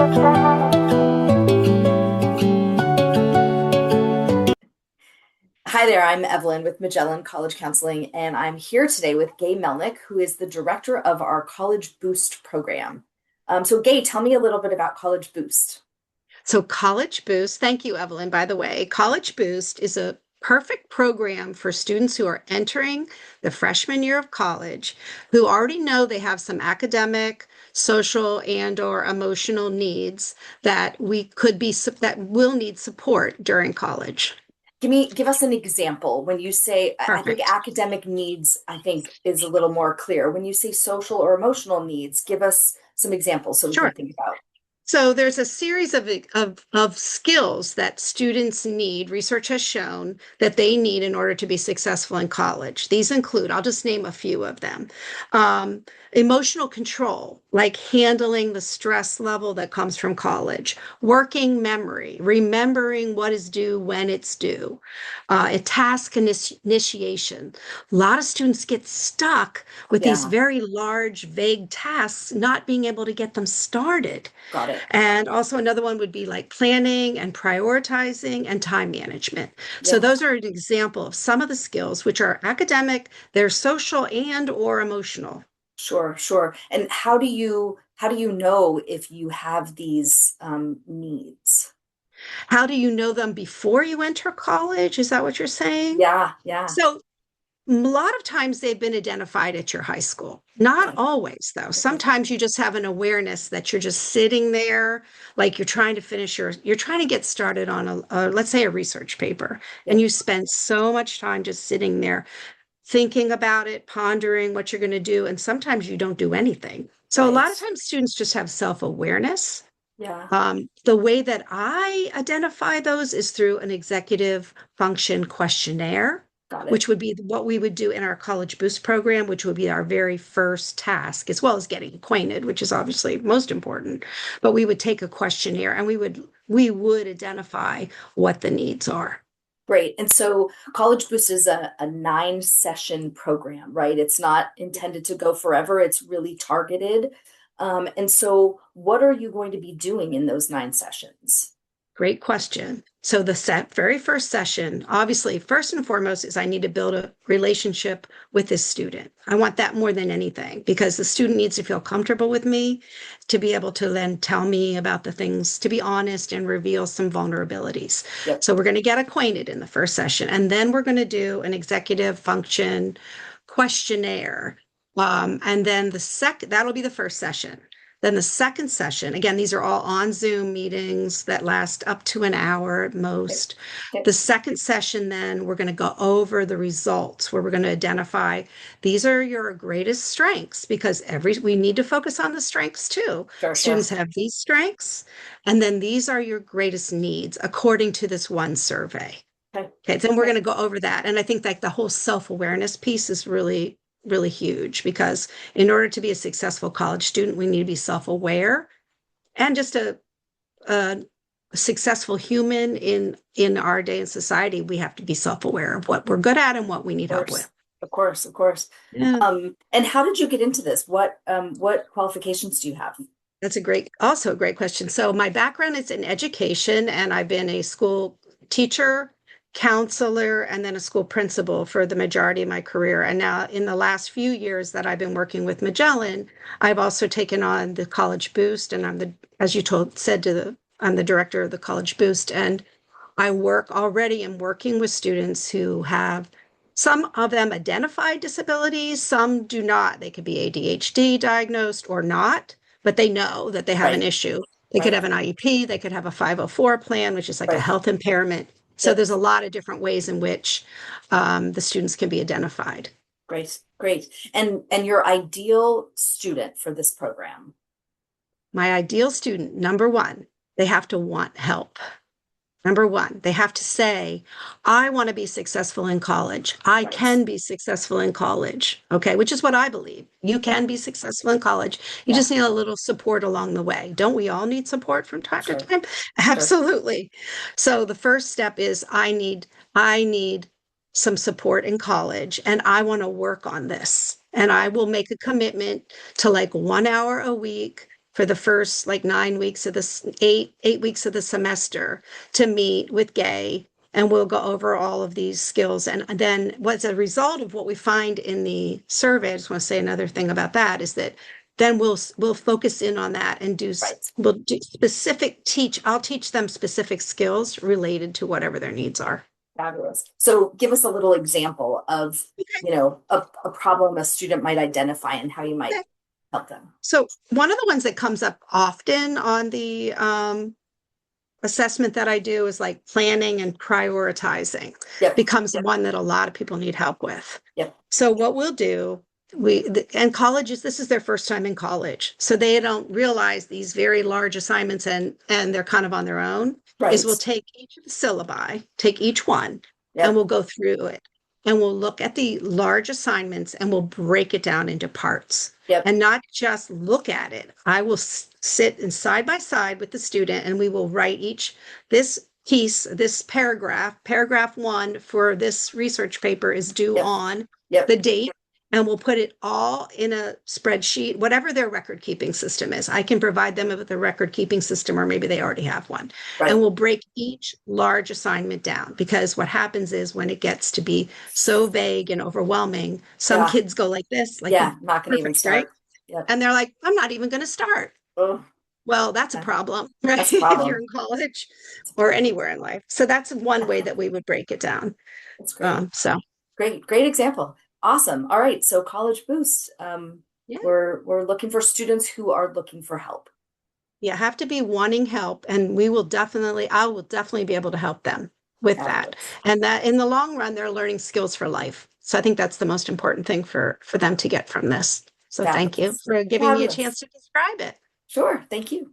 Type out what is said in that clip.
Hi there, I'm Evelyn with Magellan College Counseling, and I'm here today with Gay Melnick, who is the director of our College Boost program. So, Gay, tell me a little bit about College Boost. So, College Boost, thank you, Evelyn, by the way. College Boost is a perfect program for students who are entering the freshman year of college, who already know they have some academic, social, and or emotional needs that that will need support during college. Give us an example. When you say, I think Perfect. academic needs, I think is a little more clear. When you say social or emotional needs, give us some examples so we can Sure. think about. So there's a series of skills that students need. Research has shown that they need in order to be successful in college. These include, I'll just name a few of them. Um, Emotional control, like handling the stress level that comes from college, working memory, remembering what is due when it's due, a task initiation. A lot of students get stuck with these Yeah, very large, vague tasks, not being able to get them started. got it. And also another one would be like planning and prioritizing and time management. So Yeah, those are an example of some of the skills which are academic, they're social and or emotional. sure, sure. And how do you know if you have these needs? How do you know them before you enter college? Is that what you're saying? Yeah, yeah. So a lot of times they've been identified at your high school. Not Okay, always, though. okay. Sometimes you just have an awareness that you're just sitting there, like you're trying to get started on let's say a research paper, and Yep. you spend so much time just sitting there thinking about it, pondering what you're going to do, and sometimes you don't do anything. So a Right. lot of times students just have self-awareness. Yeah. The way that I identify those is through an executive function questionnaire, Got it. which would be what we would do in our College Boost program, which would be our very first task, as well as getting acquainted, which is obviously most important. But we would take a questionnaire and we would identify what the needs are. Great. And so College Boost is a 9 session program, right? It's not intended to go forever. It's really targeted. And so what are you going to be doing in those 9 sessions? Great question. So very first session, obviously, first and foremost, is I need to build a relationship with this student. I want that more than anything because the student needs to feel comfortable with me to be able to then tell me about the things, to be honest and reveal some vulnerabilities. Yep. So we're going to get acquainted in the first session, and then we're going to do an executive function questionnaire. And then that'll be the first session. Then the second session, again, these are all on Zoom meetings that last up to an hour at Okay. most. Okay. The second session, then we're going to go over the results where we're going to identify these are your greatest strengths because we need to focus on the strengths too. Sure, sure. Students have these strengths, and then these are your greatest needs according to this one survey. Okay. Okay, then we're Okay. going to go over that. And I think like the whole self-awareness piece is really, really huge because in order to be a successful college student, we need to be self-aware and just a successful human in our day in society, we have to be self-aware of what we're good at and what we Of need help course. with. Of course. Of course. Yeah, And how did you get into this? What qualifications do you have? that's also a great question. So my background is in education, and I've been a school teacher, counselor, and then a school principal for the majority of my career. And now in the last few years that I've been working with Magellan, I've also taken on the College Boost, and as you said I'm the director of the College Boost, and am working with students who have some of them identified disabilities, some do not. They could be ADHD diagnosed or not, but they know that they have an Right. issue. They could Right. have an IEP, they could have a 504 plan, which is like a Right. health impairment. So Yep. there's a lot of different ways in which the students can be identified. Great. Great. And your ideal student for this program. My ideal student, number one, they have to want help. Number one, they have to say, I want to be successful in college. I Right. can be successful in college. Okay, which is what I believe. You Yeah. can be successful in college. You Yeah. just need a little support along the way. Don't we all need support from time to Sure. time? Sure. Absolutely. So the first step is I need some support in college and I want to work on this. And I Okay. will make a commitment to like 1 hour a week for the first like 9 weeks of this 8 weeks of the semester to meet with Gay, and we'll go over all of these skills. And then what's a result of what we find in the survey, I just want to say another thing about that, is that then we'll focus in on that and Right. we'll do specific I'll teach them specific skills related to whatever their needs are. Fabulous. So give us a little example of, a problem a student might identify and how you might Okay. help them. So one of the ones that comes up often on the assessment that I do is like planning and prioritizing Yep. becomes one that a lot of people need help with. Yep. So what we'll do, and colleges, this is their first time in college, so they don't realize these very large assignments and they're kind of on their own, is Right. we'll take each of the syllabi, take each one, and Yep. we'll go through it. And we'll look at the large assignments and we'll break it down into parts Yep. and not just look at it. I will sit in side by side with the student and we will write this piece, this paragraph 1 for this research paper is due Yep. on Yep. the date, and we'll put it all in a spreadsheet, whatever their record keeping system is. I can provide them with a record keeping system, or maybe they already have one. Right. And we'll break each large assignment down, because what happens is when it gets to be so vague and overwhelming, some Yeah. kids go like this, like, Yeah. Not going to even perfect, right? start. Yep. And they're like, I'm not even going to start. Oh, Well, that's a okay. problem, right? That's a If you're problem. in college That's a or problem. anywhere in life. So that's one way that we would break it down. That's great. So Great. Great example. Awesome. All right. So College Boost. yeah, We're looking for students who are looking for help. you have to be wanting help, and I will definitely be able to help them with that. Fabulous. And that in the long run, they're learning skills for life. So I think that's the most important thing for them to get from this. So thank you Fabulous. for giving me a chance Fabulous. to describe it. Sure. Thank you.